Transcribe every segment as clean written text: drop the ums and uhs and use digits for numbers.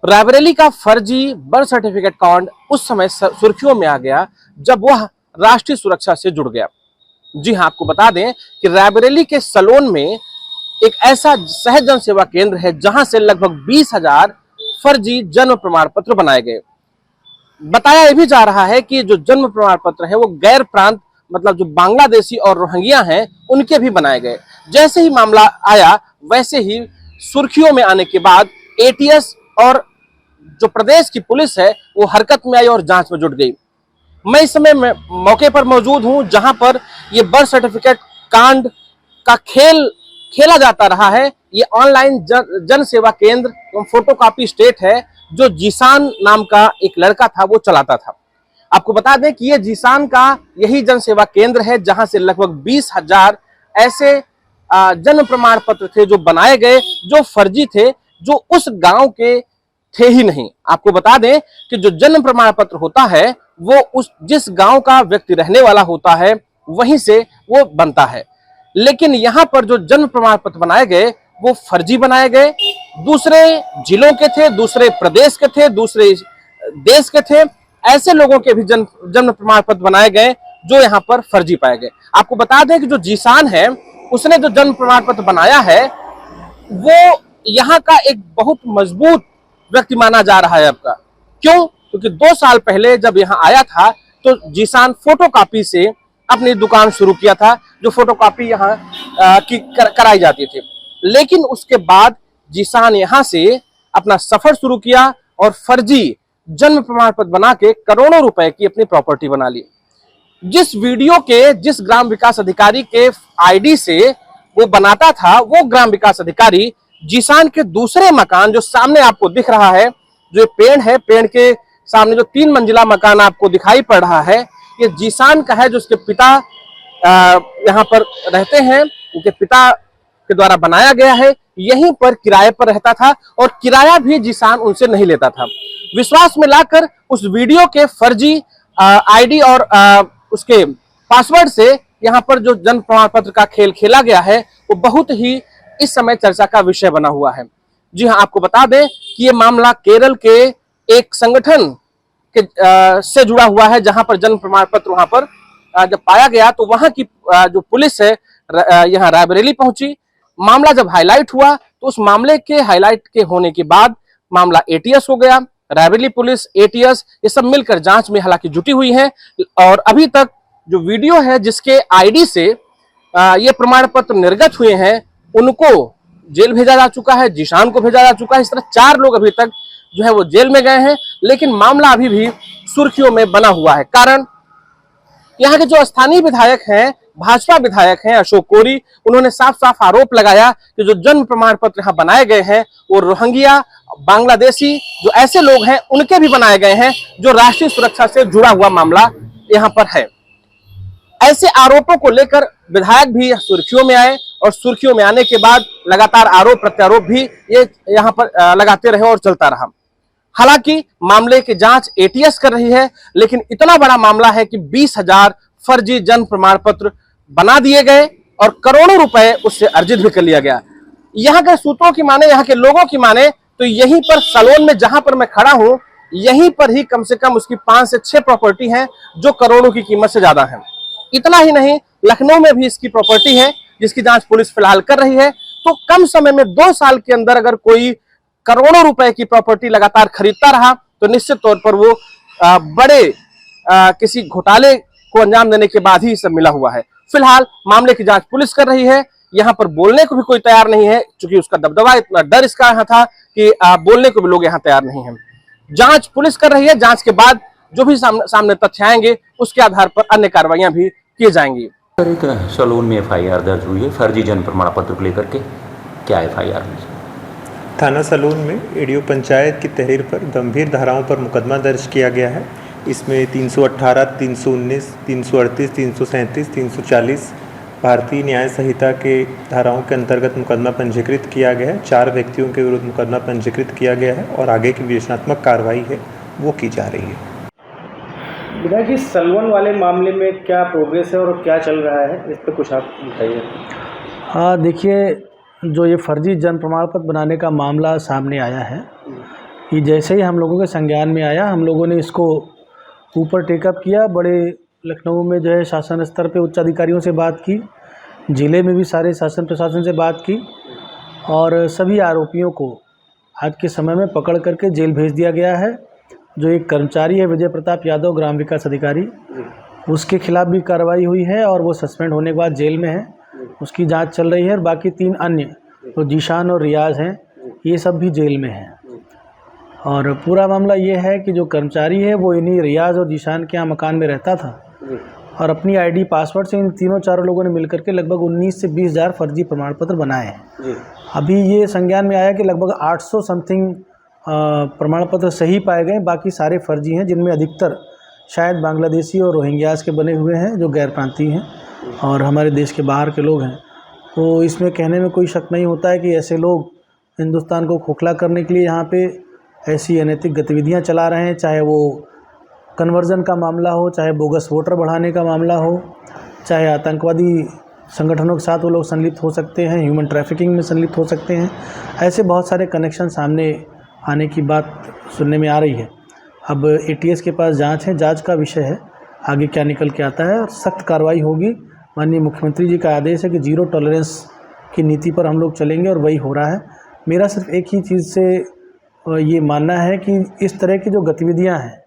रायबरेली का फर्जी birth certificate कांड उस समय सुर्खियों में आ गया जब वह राष्ट्रीय सुरक्षा से जुड़ गया। जी हां, आपको बता दें कि रायबरेली के सलोन में एक ऐसा सहज जन सेवा केंद्र है जहां से लगभग 20,000 फर्जी जन्म प्रमाण पत्र बनाए गए। बताया यह भी जा रहा है कि जो जन्म प्रमाण पत्र है वो गैर प्रांत मतलब जो बांग्लादेशी और रोहिंग्या हैं उनके भी बनाए गए। जैसे ही मामला आया वैसे ही सुर्खियों में आने के बाद एटीएस और जो प्रदेश की पुलिस है वो हरकत में आई और जांच में जुट गई। मैं इस समय मौके पर मौजूद हूं जहां पर ये बर्थ सर्टिफिकेट कांड का खेल खेला जाता रहा है। ये ऑनलाइन जन सेवा केंद्र एवं फोटोकॉपी स्टेट है जो जीसान नाम का एक लड़का था वो चलाता था। आपको बता दें कि ये जीसान का यही जन सेवा केंद्र है जहां से लगभग 20,000 ऐसे जन्म प्रमाण पत्र थे जो बनाए गए, जो फर्जी थे, जो उस गांव के थे ही नहीं। आपको बता दें कि जो जन्म प्रमाण पत्र होता है वो उस जिस गांव का व्यक्ति रहने वाला होता है वहीं से वो बनता है, लेकिन यहाँ पर जो जन्म प्रमाण पत्र बनाए गए वो फर्जी बनाए गए, दूसरे जिलों के थे, दूसरे प्रदेश के थे, दूसरे देश के थे। ऐसे लोगों के भी जन्म प्रमाण पत्र बनाए गए जो यहाँ पर फर्जी पाए गए। आपको बता दें कि जो जीसान है उसने जो जन्म प्रमाण पत्र बनाया है वो यहाँ का एक बहुत मजबूत व्यक्ति माना जा रहा है आपका। क्यों? क्योंकि 2 साल पहले जब यहाँ आया था तो जीसान फोटोकॉपी से अपनी दुकान शुरू किया था, जो फोटोकॉपी यहाँ कराई जाती थी। लेकिन उसके बाद जीसान यहाँ से अपना सफर शुरू किया और फर्जी जन्म प्रमाण पत्र बना के करोड़ों रुपए की अपनी प्रॉपर्टी बना ली। जिस वीडियो के जिस ग्राम विकास अधिकारी के आईडी से वो बनाता था वो ग्राम विकास अधिकारी जीसान के दूसरे मकान जो सामने आपको दिख रहा है, जो पेड़ है, पेड़ के सामने जो 3 मंजिला मकान आपको दिखाई पड़ रहा है, ये जीसान का है जो उसके पिता यहाँ पर रहते हैं, उनके पिता के द्वारा बनाया गया है। यहीं पर किराए पर रहता था और किराया भी जीसान उनसे नहीं लेता था। विश्वास में लाकर उस वीडियो के फर्जी आईडी और उसके पासवर्ड से यहाँ पर जो जन्म प्रमाण पत्र का खेल खेला गया है वो बहुत ही इस समय चर्चा का विषय बना हुआ है। जी हाँ, आपको बता दें कि ये मामला केरल के एक संगठन के से जुड़ा हुआ है जहां पर जन्म प्रमाण पत्र वहां पर जब पाया गया तो वहां की जो पुलिस है यहाँ रायबरेली पहुंची। मामला जब हाईलाइट हुआ तो उस मामले के हाईलाइट के होने के बाद मामला एटीएस हो गया। रायबरेली पुलिस, एटीएस ये सब मिलकर जांच में हालांकि जुटी हुई है और अभी तक जो वीडियो है जिसके आईडी से ये प्रमाण पत्र निर्गत हुए हैं उनको जेल भेजा जा चुका है, जीशान को भेजा जा चुका है। इस तरह 4 लोग अभी तक जो है वो जेल में गए हैं, लेकिन मामला अभी भी सुर्खियों में बना हुआ है। कारण यहाँ के जो स्थानीय विधायक हैं, भाजपा विधायक हैं अशोक कोरी, उन्होंने साफ साफ आरोप लगाया कि जो जन्म प्रमाण पत्र यहाँ बनाए गए हैं वो रोहिंग्या, बांग्लादेशी जो ऐसे लोग हैं उनके भी बनाए गए हैं, जो राष्ट्रीय सुरक्षा से जुड़ा हुआ मामला यहाँ पर है। ऐसे आरोपों को लेकर विधायक भी सुर्खियों में आए और सुर्खियों में आने के बाद लगातार आरोप प्रत्यारोप भी ये यहाँ पर लगाते रहे और चलता रहा। हालांकि मामले की जांच एटीएस कर रही है, लेकिन इतना बड़ा मामला है कि 20,000 फर्जी जन्म प्रमाण पत्र बना दिए गए और करोड़ों रुपए उससे अर्जित भी कर लिया गया। यहाँ के सूत्रों की माने, यहाँ के लोगों की माने तो यहीं पर सलोन में जहां पर मैं खड़ा हूं यहीं पर ही कम से कम उसकी 5 से 6 प्रॉपर्टी हैं जो करोड़ों की कीमत से ज्यादा है। इतना ही नहीं, लखनऊ में भी इसकी प्रॉपर्टी है जिसकी जांच पुलिस फिलहाल कर रही है। तो कम समय में 2 साल के अंदर अगर कोई करोड़ों रुपए की प्रॉपर्टी लगातार खरीदता रहा तो निश्चित तौर पर वो बड़े किसी घोटाले को अंजाम देने के बाद ही सब मिला हुआ है। फिलहाल मामले की जांच पुलिस कर रही है। यहाँ पर बोलने को भी कोई तैयार नहीं है क्योंकि उसका दबदबा, इतना डर इसका यहाँ था कि बोलने को भी लोग यहाँ तैयार नहीं है। जांच पुलिस कर रही है, जांच के बाद जो भी सामने तथ्य आएंगे उसके आधार पर अन्य कार्रवाइयां भी की जाएंगी। एक सलोन में एफआईआर दर्ज हुई है फर्जी जन्म प्रमाण पत्र को लेकर के, क्या एफआईआर हुई? थाना सलोन में एडीओ पंचायत की तहरीर पर गंभीर धाराओं पर मुकदमा दर्ज किया गया है। इसमें 318, 319, 338, 337, 340 भारतीय न्याय संहिता के धाराओं के अंतर्गत मुकदमा पंजीकृत किया गया है। 4 व्यक्तियों के विरुद्ध मुकदमा पंजीकृत किया गया है और आगे की विवेचनात्मक कार्रवाई है वो की जा रही है। विधायक जी, सलवन वाले मामले में क्या प्रोग्रेस है और क्या चल रहा है, इस पर कुछ आप बताइए। हाँ, देखिए, जो ये फर्जी जन्म प्रमाण पत्र बनाने का मामला सामने आया है ये जैसे ही हम लोगों के संज्ञान में आया, हम लोगों ने इसको ऊपर टेकअप किया। बड़े लखनऊ में जो है शासन स्तर पे उच्च अधिकारियों से बात की, ज़िले में भी सारे शासन प्रशासन से बात की और सभी आरोपियों को आज के समय में पकड़ करके जेल भेज दिया गया है। जो एक कर्मचारी है विजय प्रताप यादव, ग्राम विकास अधिकारी, उसके खिलाफ भी कार्रवाई हुई है और वो सस्पेंड होने के बाद जेल में है, उसकी जांच चल रही है। और बाकी 3 अन्य तो जीशान और रियाज हैं, ये सब भी जेल में हैं। और पूरा मामला ये है कि जो कर्मचारी है वो इन्हीं रियाज और जीशान के यहाँ मकान में रहता था और अपनी आईडी पासवर्ड से इन तीनों चारों लोगों ने मिलकर के लगभग 19 से 20 हज़ार फर्जी प्रमाण पत्र बनाए हैं। अभी ये संज्ञान में आया कि लगभग 800 समथिंग प्रमाण पत्र सही पाए गए, बाकी सारे फर्जी हैं, जिनमें अधिकतर शायद बांग्लादेशी और रोहिंग्यास के बने हुए हैं जो गैर प्रांतीय हैं और हमारे देश के बाहर के लोग हैं। तो इसमें कहने में कोई शक नहीं होता है कि ऐसे लोग हिंदुस्तान को खोखला करने के लिए यहाँ पे ऐसी अनैतिक गतिविधियाँ चला रहे हैं, चाहे वो कन्वर्जन का मामला हो, चाहे बोगस वोटर बढ़ाने का मामला हो, चाहे आतंकवादी संगठनों के साथ वो लोग संलिप्त हो सकते हैं, ह्यूमन ट्रैफिकिंग में संलिप्त हो सकते हैं। ऐसे बहुत सारे कनेक्शन सामने आने की बात सुनने में आ रही है। अब ATS के पास जांच है, जांच का विषय है, आगे क्या निकल के आता है और सख्त कार्रवाई होगी। माननीय मुख्यमंत्री जी का आदेश है कि 0 टॉलरेंस की नीति पर हम लोग चलेंगे और वही हो रहा है। मेरा सिर्फ एक ही चीज़ से ये मानना है कि इस तरह की जो गतिविधियां हैं,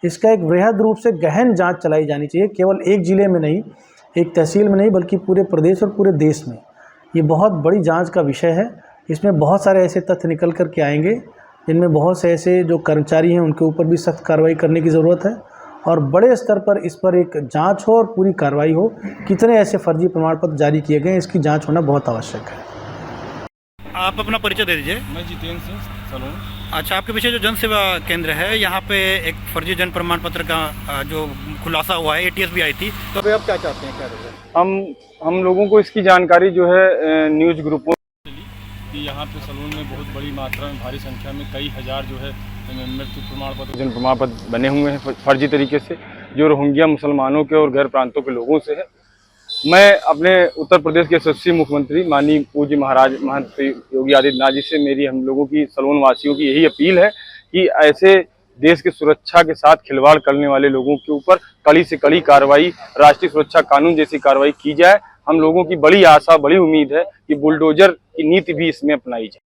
इसका एक वृहद रूप से गहन जांच चलाई जानी चाहिए, केवल एक ज़िले में नहीं, एक तहसील में नहीं, बल्कि पूरे प्रदेश और पूरे देश में। ये बहुत बड़ी जांच का विषय है। इसमें बहुत सारे ऐसे तथ्य निकल कर के आएंगे जिनमें बहुत से ऐसे जो कर्मचारी हैं उनके ऊपर भी सख्त कार्रवाई करने की ज़रूरत है और बड़े स्तर पर इस पर एक जांच हो और पूरी कार्रवाई हो। कितने ऐसे फर्जी प्रमाण पत्र जारी किए गए, इसकी जांच होना बहुत आवश्यक है। आप अपना परिचय दे दीजिए। मैं जितेंद्र सिंह सलोन। अच्छा, आपके पीछे जो जन सेवा केंद्र है, यहाँ पे एक फर्जी जन प्रमाण पत्र का जो खुलासा हुआ है, ATS भी आई थी, तो अब क्या चाहते हैं, क्या करें? हम लोगों को इसकी जानकारी जो है न्यूज़ ग्रुपों कि यहाँ पे सलून में बहुत बड़ी मात्रा में, भारी संख्या में, कई हज़ार जो है मृत्यु प्रमाण पत्र, जन प्रमाण पत्र बने हुए हैं फर्जी तरीके से, जो रोहिंग्या मुसलमानों के और गैर प्रांतों के लोगों से है। मैं अपने उत्तर प्रदेश के यशस्वी मुख्यमंत्री माननीय पूज्य महाराज महंत योगी आदित्यनाथ जी से मेरी हम लोगों की सलून वासियों की यही अपील है कि ऐसे देश की सुरक्षा के साथ खिलवाड़ करने वाले लोगों के ऊपर कड़ी से कड़ी कार्रवाई, राष्ट्रीय सुरक्षा कानून जैसी कार्रवाई की जाए। हम लोगों की बड़ी आशा, बड़ी उम्मीद है कि बुलडोजर की नीति भी इसमें अपनाई जाए।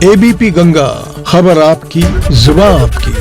ABP गंगा, खबर आपकी, जुबान आपकी।